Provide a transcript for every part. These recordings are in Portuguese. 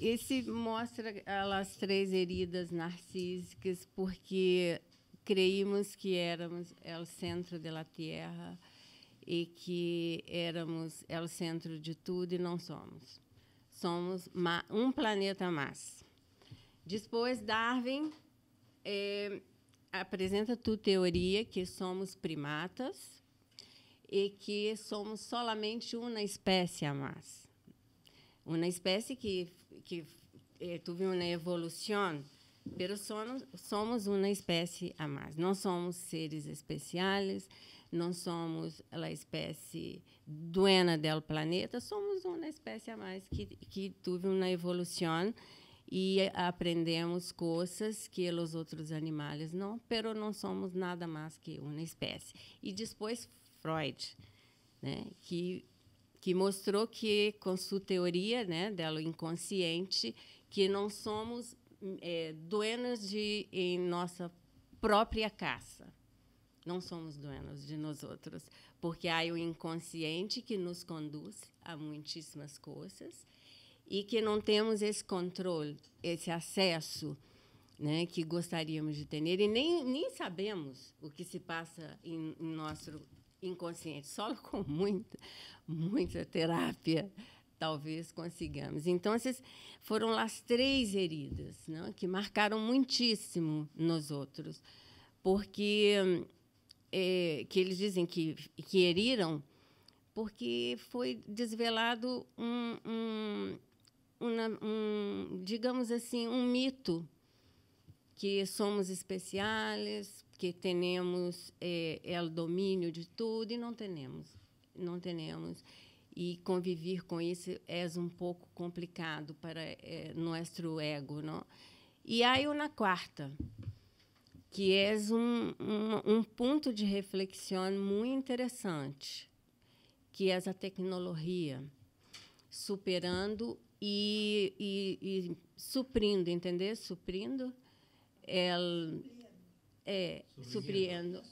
esse mostra as 3 heridas narcísicas, porque creímos que éramos o centro da Terra e que éramos o centro de tudo, e não somos. Somos um planeta mais. Depois, Darwin apresenta tua teoria que somos primatas e que somos solamente uma espécie a mais. Uma espécie que teve uma evolução, mas somos uma espécie a mais. Não somos seres especiais, não somos a espécie duena do planeta, somos uma espécie a mais que teve uma evolução e aprendemos coisas que os outros animais não, mas não somos nada mais que uma espécie. E depois Freud, né, que mostrou que, com sua teoria, né, do inconsciente, que não somos doenos em nossa própria casa. Não somos doenos de nós outros, porque há o inconsciente que nos conduz a muitíssimas coisas e que não temos esse controle, esse acesso, né, que gostaríamos de ter, e nem sabemos o que se passa em nosso inconsciente. Só com muita terapia talvez consigamos. Então, essas foram as 3 heridas, né, que marcaram muitíssimo nos outros, porque que eles dizem que heriram, porque foi desvelado digamos assim, um mito, que somos especiais, que temos o domínio de tudo, e não temos. E conviver com isso é um pouco complicado para nosso ego, não? E há uma quarta, que é um ponto de reflexão muito interessante, que é a tecnologia superando e suprindo, entender? Suprindo, supriendo.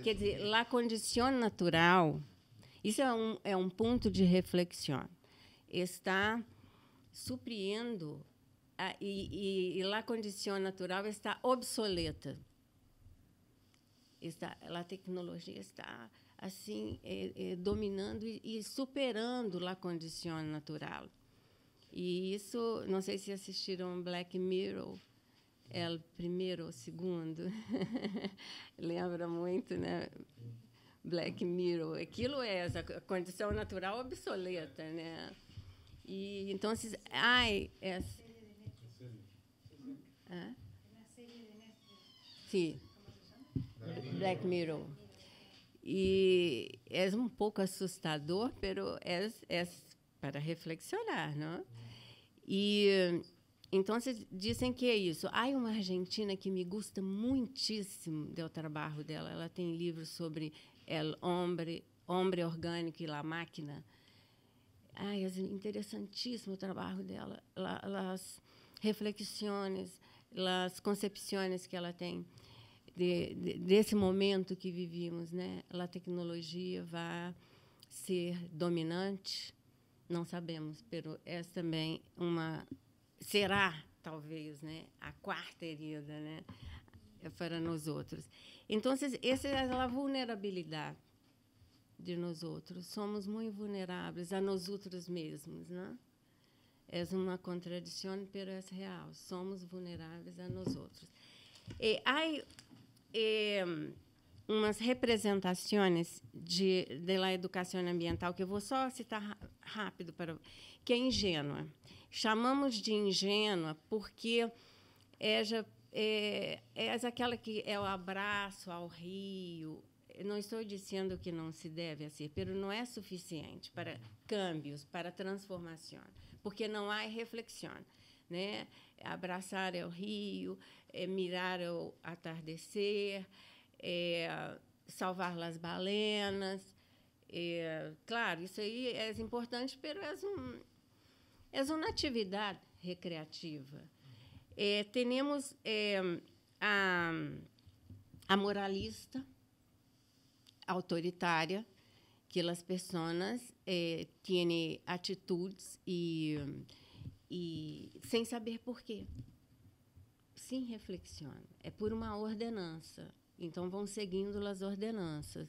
Quer dizer, a condição natural, isso é um ponto de reflexão, está suprindo e a condição natural está obsoleta. A tecnologia está assim dominando e superando a condição natural. E isso, não sei se assistiram Black Mirror, é o primeiro ou o segundo. Lembra muito, né? Black Mirror. Aquilo é a condição natural obsoleta, né? E então, sim, Black Mirror. E é um pouco assustador, mas é para reflexionar, não? E então dizem que é isso. Há uma argentina que me gusta muitíssimo do trabalho dela. Ela tem livros sobre o homem orgânico e a máquina. É interessantíssimo o trabalho dela. As reflexões, as concepções que ela tem desse momento que vivimos, né? A tecnologia vai ser dominante, não sabemos, mas essa também será talvez, né, a quarta herida, né, para nós outros. Então, essa é a vulnerabilidade de nós outros. Somos muito vulneráveis a nós outros mesmos, né? É uma contradição, mas é real. Somos vulneráveis a nós outros. E há umas representações da educação ambiental, que eu vou só citar rápido, que é ingênua. Chamamos de ingênua porque é aquela que é o abraço ao rio. Não estou dizendo que não se deve ser, mas não é suficiente para câmbios, para transformação, porque não há reflexão, né? Abraçar o rio, mirar o atardecer, salvar as balenas. Claro, isso aí é importante, mas é uma atividade recreativa. Temos a moralista, autoritária, que as pessoas têm atitudes e sem saber por quê. Sem reflexão. É por uma ordenança. Então, vão seguindo as ordenanças.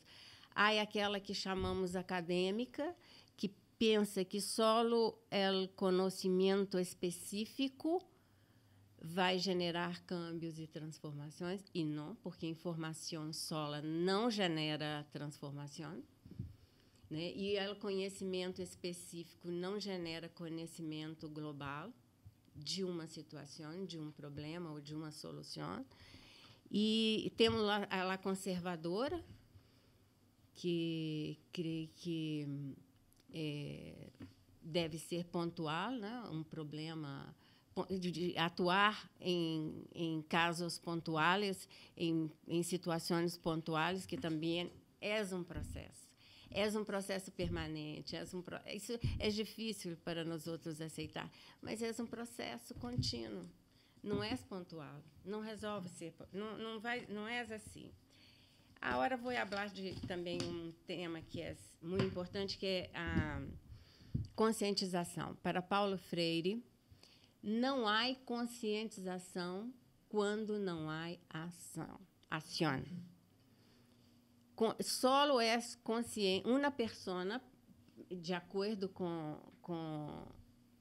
Há aquela que chamamos acadêmica, que pensa que só o conhecimento específico vai generar câmbios e transformações, e não, porque informação sola não genera transformação, né? E o conhecimento específico não genera conhecimento global de uma situação, de um problema ou de uma solução. E temos a conservadora, que crê que deve ser pontual, né? Um problema, de atuar em casos pontuais, em situações pontuais, que também é um processo. É um processo permanente. Isso é difícil para nós outros aceitar, mas é um processo contínuo. Não é pontual. Não resolve ser. Não é assim. Agora vou falar de também um tema que é muito importante, que é a conscientização. Para Paulo Freire, não há conscientização quando não há ação. Só é consciente uma pessoa, de acordo com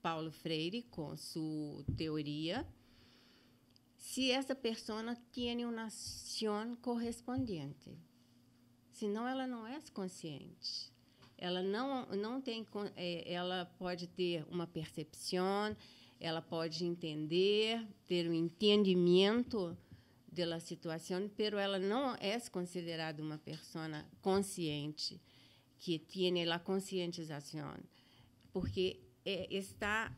Paulo Freire, com sua teoria, se essa pessoa tem uma ação correspondente. Senão, ela não é consciente. Ela não tem, ela pode ter uma percepção, ela pode entender, ter um entendimento da situação, mas ela não é considerada uma pessoa consciente, que tem a conscientização, porque está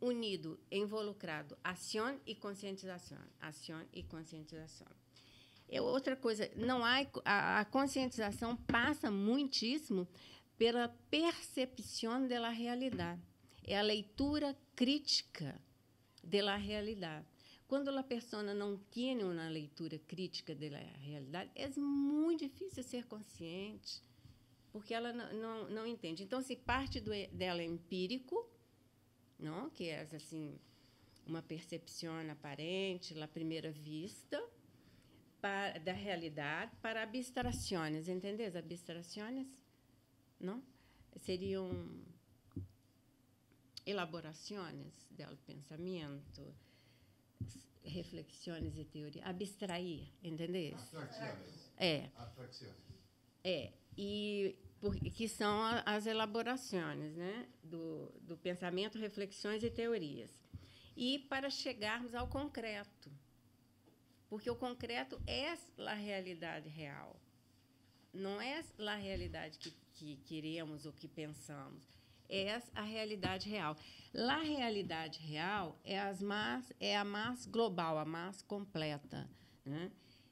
unido, involucrado, ação e conscientização. Ação e conscientização. Outra coisa, não há a conscientização passa muitíssimo pela percepção da realidade. É a leitura crítica da realidade. Quando a pessoa não tem uma leitura crítica da realidade, é muito difícil ser consciente, porque ela não entende. Então, se parte dela empírico, não, que é assim uma percepção aparente, à primeira vista, da realidade, para abstrações, entendeu? As abstrações, não? Seriam elaborações do pensamento, reflexões e teoria, abstrair, entendeu? Abstracciones. E que são as elaborações, né, do pensamento, reflexões e teorias. E para chegarmos ao concreto, porque o concreto é a realidade real, não é a realidade que queremos ou que pensamos, é a realidade real. A realidade real é a mais global, a mais completa, né?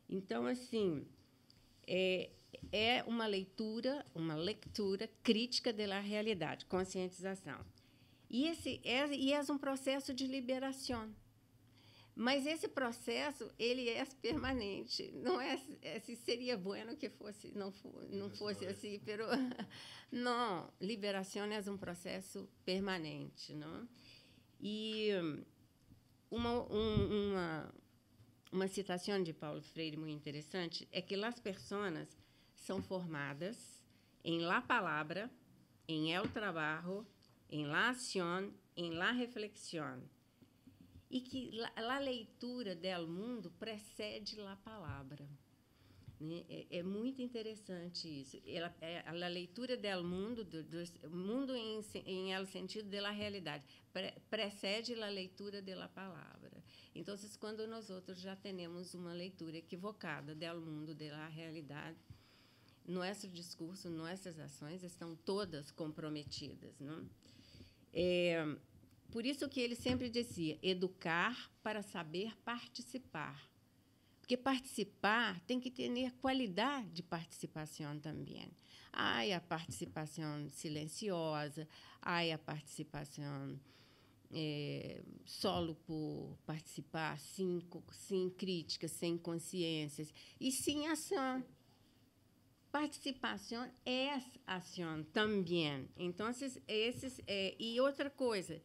Então, assim, é uma leitura crítica da realidade, conscientização. E é um processo de liberação. Mas esse processo ele é permanente. Não é se seria bueno que fosse não fosse assim, pero não, liberação é um processo permanente, não? E uma citação de Paulo Freire muito interessante é que as pessoas são formadas em la palavra, em el trabajo, em la acción, em la reflexión. E que a leitura do mundo precede a palavra. Né? É muito interessante isso. A leitura do mundo, do mundo em el sentido da realidade, precede a leitura da palavra. Então, quando nós outros já temos uma leitura equivocada do mundo, da realidade, nosso discurso, nossas ações estão todas comprometidas. Não? Por isso que ele sempre dizia, educar para saber participar. Porque participar tem que ter qualidade de participação também. Há a participação silenciosa, há a participação solo por participar, sem crítica, sem consciências, e sem ação. participação é ação também. Então, e outra coisa,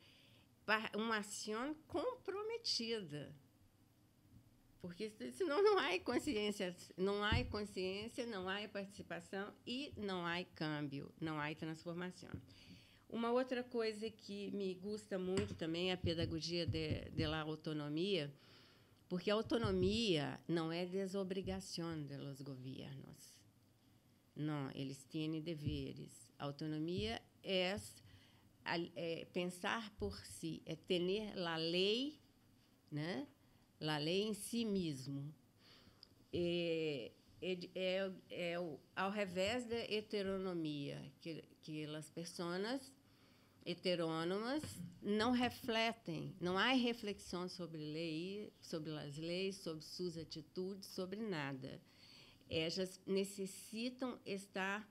uma ação comprometida. Porque senão não há consciência, não há participação e não há câmbio, não há transformação. Uma outra coisa que me gusta muito também é a pedagogia da autonomia, porque a autonomia não é desobrigação dos governos. Não, eles têm deveres. A autonomia é pensar por si, é ter a lei, né? A lei em si mesmo. Ao revés da heteronomia, que as pessoas heterônomas não refletem, não há reflexão sobre as leis, sobre suas atitudes, sobre nada. Elas necessitam estar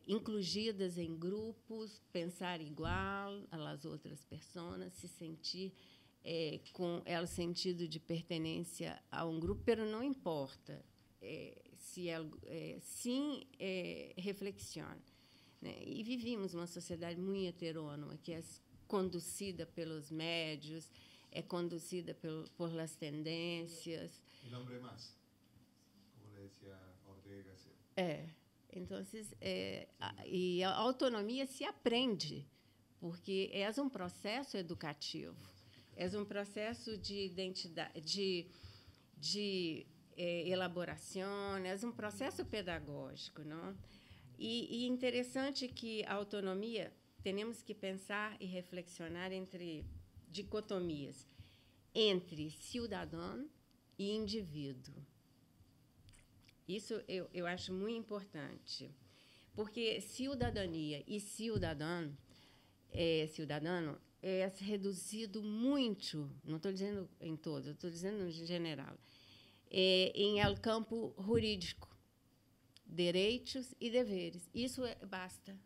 incluídas em grupos, pensar igual às outras pessoas, se sentir com o sentido de pertenência a um grupo, mas não importa sim reflexiona. Né? E vivemos uma sociedade muito heterônoma, que é conduzida pelos médios, é conduzida por as tendências. El hombre más, como le decía Ortega. Então, e a autonomia se aprende, porque é um processo educativo, é um processo de identidade, de elaboração, é um processo pedagógico, não? E interessante que a autonomia, temos que pensar e reflexionar entre dicotomias, entre cidadão e indivíduo. Isso eu acho muito importante, porque cidadania e cidadão é reduzido muito, não estou dizendo em todos, estou dizendo em geral, em el campo jurídico, direitos e deveres. Isso basta.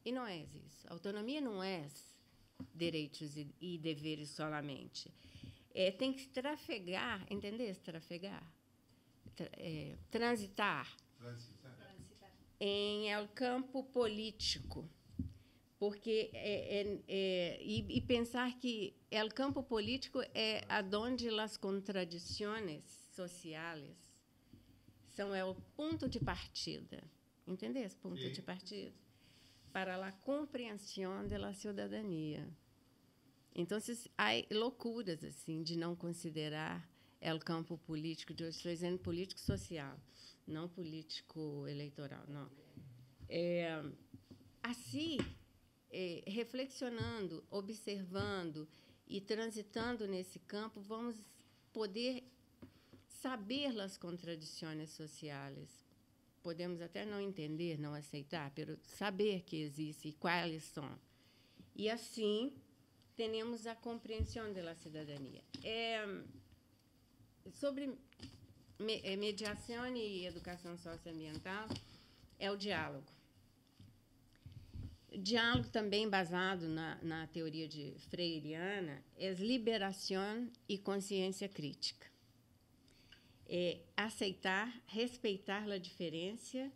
E não é isso. Autonomia não é direitos e deveres solamente. Tem que trafegar, entender? Trafegar. Transitar em el campo político. Porque e pensar que o campo político é onde as contradições sociais são o ponto de partida, entendeu? Esse ponto de partida para a compreensão da cidadania. Então, há loucuras assim de não considerar o campo político, eu estou dizendo político social, não político eleitoral, não. Assim, reflexionando, observando e transitando nesse campo, vamos poder saber as contradições sociais. Podemos até não entender, não aceitar, mas saber que existem e quais são. E, assim, temos a compreensão da cidadania. Sobre mediação e educação socioambiental, é o diálogo. Diálogo também baseado na teoria de Freireana é liberação e consciência crítica. Aceitar, respeitar a diferença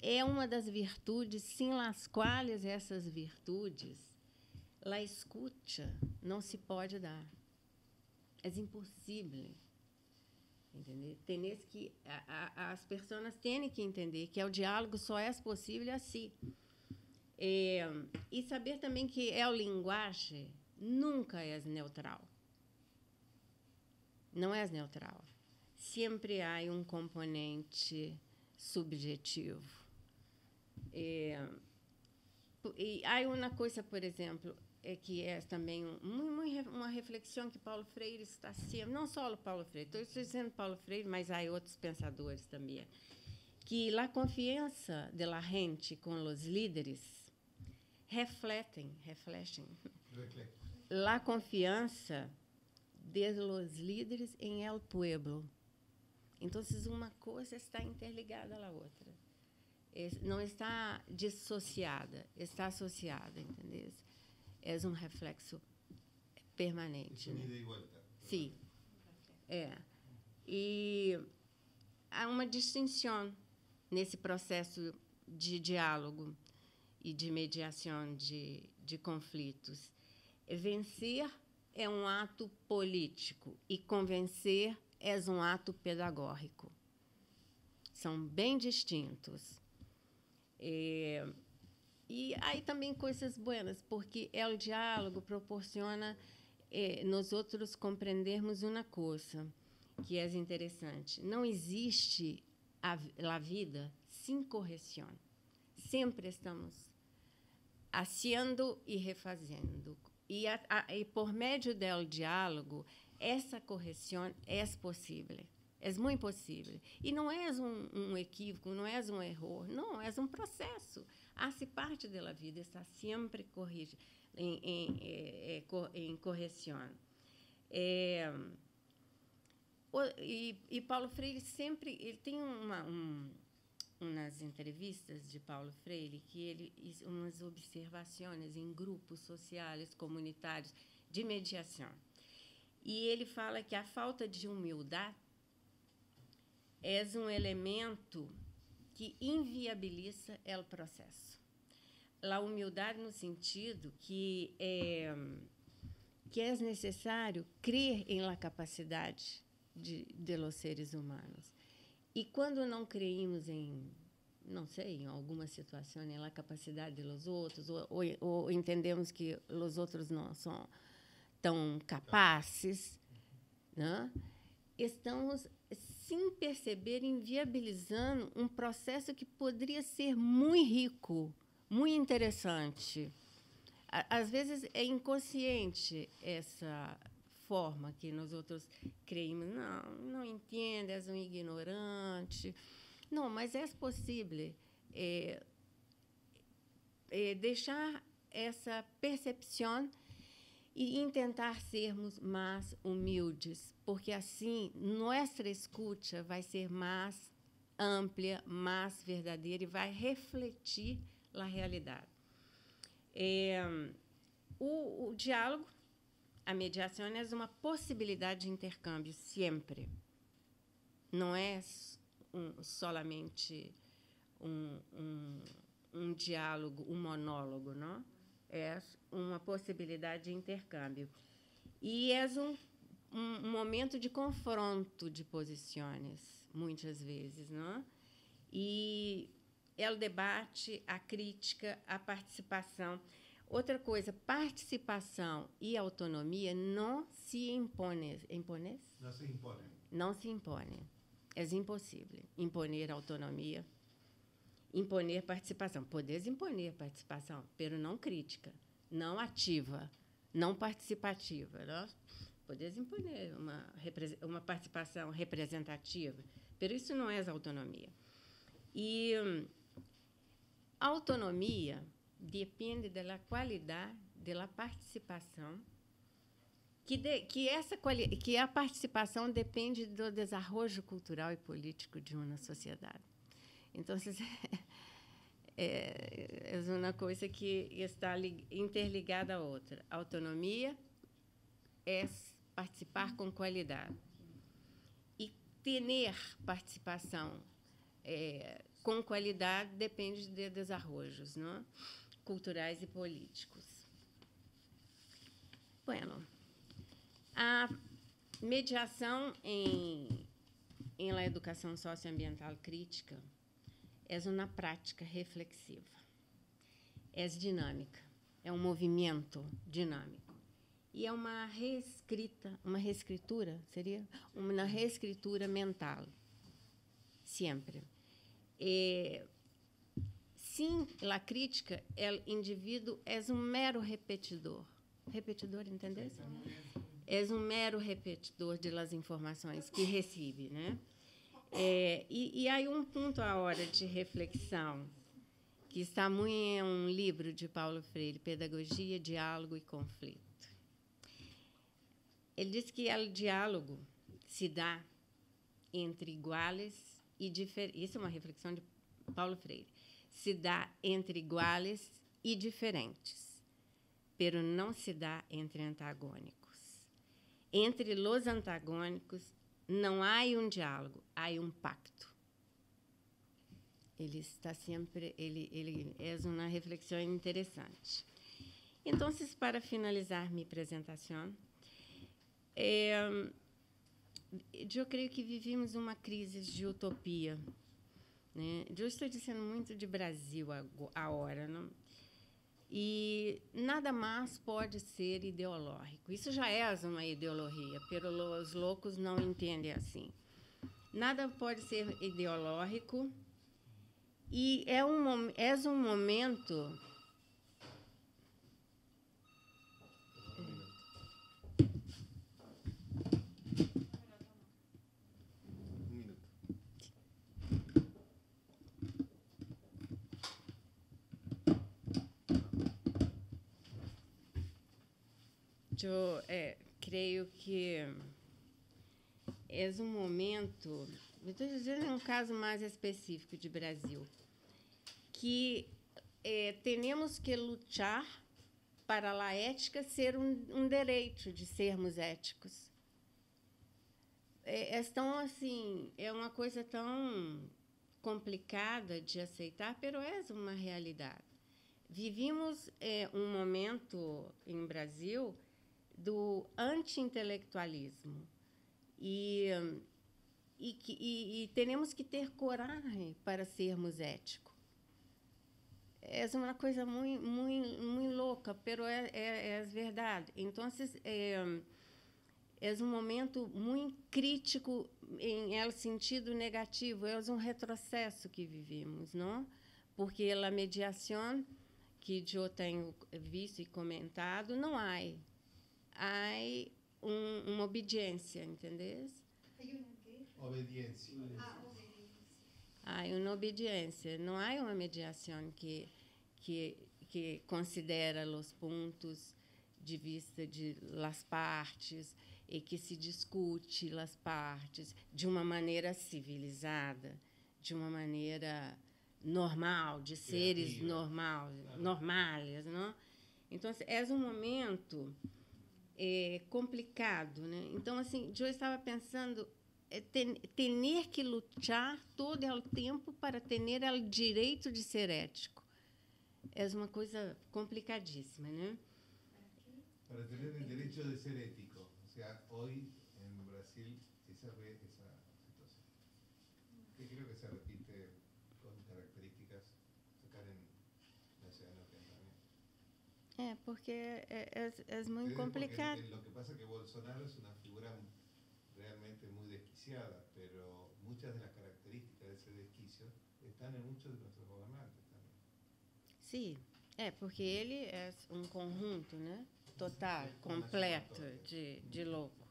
é uma das virtudes sem as quais essas virtudes, a escuta não se pode dar. É impossível. Entender? As pessoas têm que entender que o diálogo só é possível assim. E saber também que a linguagem nunca é neutral. Não é neutral. Sempre há um componente subjetivo. E há uma coisa, por exemplo, que é também uma reflexão que Paulo Freire está sempre, não só Paulo Freire, estou dizendo Paulo Freire, mas há outros pensadores também, que a confiança da gente com os líderes refletem a confiança de los líderes em el pueblo. Então, uma coisa está interligada à outra. Não está dissociada, está associada, entendeu? É um reflexo permanente. Ida e volta. Sim. E há uma distinção nesse processo de diálogo e de mediação de conflitos. Vencer é um ato político e convencer é um ato pedagógico. São bem distintos. E aí também coisas boas, porque o diálogo proporciona nós outros compreendermos uma coisa que é interessante. Não existe a vida sem correção. Sempre estamos haciendo e refazendo. E por meio do diálogo, essa correção é possível. É muito possível. E não é um equívoco, não é um erro, não, é um processo. Hace parte da vida, está sempre em correção. E Paulo Freire sempre... Ele tem umas entrevistas de Paulo Freire que umas observações em grupos sociais, comunitários, de mediação. E ele fala que a falta de humildade é um elemento que inviabiliza o processo. A humildade no sentido que é necessário crer em la capacidade de los seres humanos. E quando não creímos não sei, em alguma situação, na capacidade dos outros, ou entendemos que os outros não são tão capazes, né? Estamos, sem perceber, inviabilizando um processo que poderia ser muito rico, muito interessante. Às vezes, é inconsciente essa forma que nós outros creímos. Não entende, és um ignorante. Não, mas é possível deixar essa percepção e tentar sermos mais humildes, porque assim nossa escuta vai ser mais ampla, mais verdadeira e vai refletir a realidade. O diálogo, a mediação é uma possibilidade de intercâmbio sempre. Não é somente um diálogo, um monólogo, não? É uma possibilidade de intercâmbio. E é um momento de confronto de posições, muitas vezes, não? E é o debate, a crítica, a participação. Outra coisa, participação e autonomia não se impõem. Não se impõem. Não se impõem. É impossível imponer autonomia, imponer participação. Podes imponer participação, pero não crítica, não ativa, não participativa. Não? Podes imponer uma participação representativa, pero isso não é autonomia. E a autonomia depende da qualidade da participação, que a participação depende do desenvolvimento cultural e político de uma sociedade. Então, é uma coisa que está interligada à outra. A autonomia é participar com qualidade. E ter participação com qualidade depende de desarrollos, não? Culturais e políticos. Bueno, a mediação em la educação socioambiental crítica é uma prática reflexiva, é dinâmica, é um movimento dinâmico e é uma reescritura, seria uma reescritura mental, sempre. Sim, a crítica, o indivíduo é um mero repetidor. Repetidor, entendeu? É um mero repetidor das informações que recebe, né? E há um ponto à hora de reflexão que está muito em um livro de Paulo Freire, Pedagogia, Diálogo e Conflito. Ele diz que o diálogo se dá entre iguais e diferentes. Isso é uma reflexão de Paulo Freire. Se dá entre iguais e diferentes, pero não se dá entre antagônicos. Entre os antagônicos não há um diálogo, há um pacto. Ele está sempre, ele é uma reflexão interessante. Então, para finalizar minha apresentação, eu creio que vivemos uma crise de utopia, né? Eu estou dizendo muito de Brasil agora, não? E nada mais pode ser ideológico. Isso já é uma ideologia, mas os loucos não entendem assim. Nada pode ser ideológico e é um momento. Eu creio que é um momento, estou dizendo um caso mais específico de Brasil, que temos que lutar para a ética ser um direito de sermos éticos. Assim, é uma coisa tão complicada de aceitar, mas é uma realidade. Vivimos um momento em Brasil do anti-intelectualismo e temos que ter coragem para sermos éticos. É uma coisa muito louca, mas é verdade. Então, é um momento muito crítico em sentido negativo, é um retrocesso que vivimos, não? Porque a mediação que eu tenho visto e comentado, não há uma obediência, entendeu? Obediência. Há uma obediência, não há uma mediação que considera os pontos de vista de las partes e que se discute as partes de uma maneira civilizada, de uma maneira normal, de seres normais, não? Então, é um momento complicado, né? Então, assim, eu estava pensando ter que lutar todo o tempo para ter o direito de ser ético. É uma coisa complicadíssima, né? Para ter o direito de ser ético. Ou seja, hoje, em Brasil, essa ve essa situação. Que creo que se repite com características que caem na ciudad también. Porque é muito complicado. Lo que pasa es que Bolsonaro es una figura realmente muy desquiciada, pero muchas de las características de ese desquicio están en muchos de nuestros gobernantes también. Sim, porque ele é um conjunto, né? Total, completo de louco.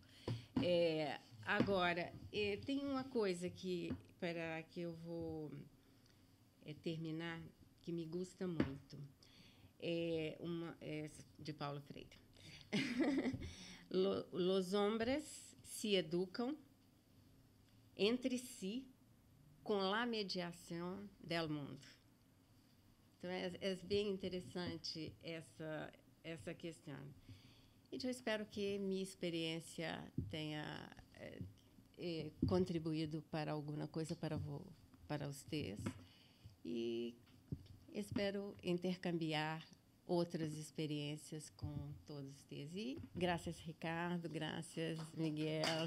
Agora, tem uma coisa para que eu vou terminar, que me gusta muito. De Paulo Freire. Los hombres se educam entre si com a mediação del mundo. Então, é bem interessante essa questão. E eu espero que minha experiência tenha contribuído para alguma coisa para vocês. E espero intercambiar outras experiências com todos vocês. E graças, Ricardo, graças, Miguel.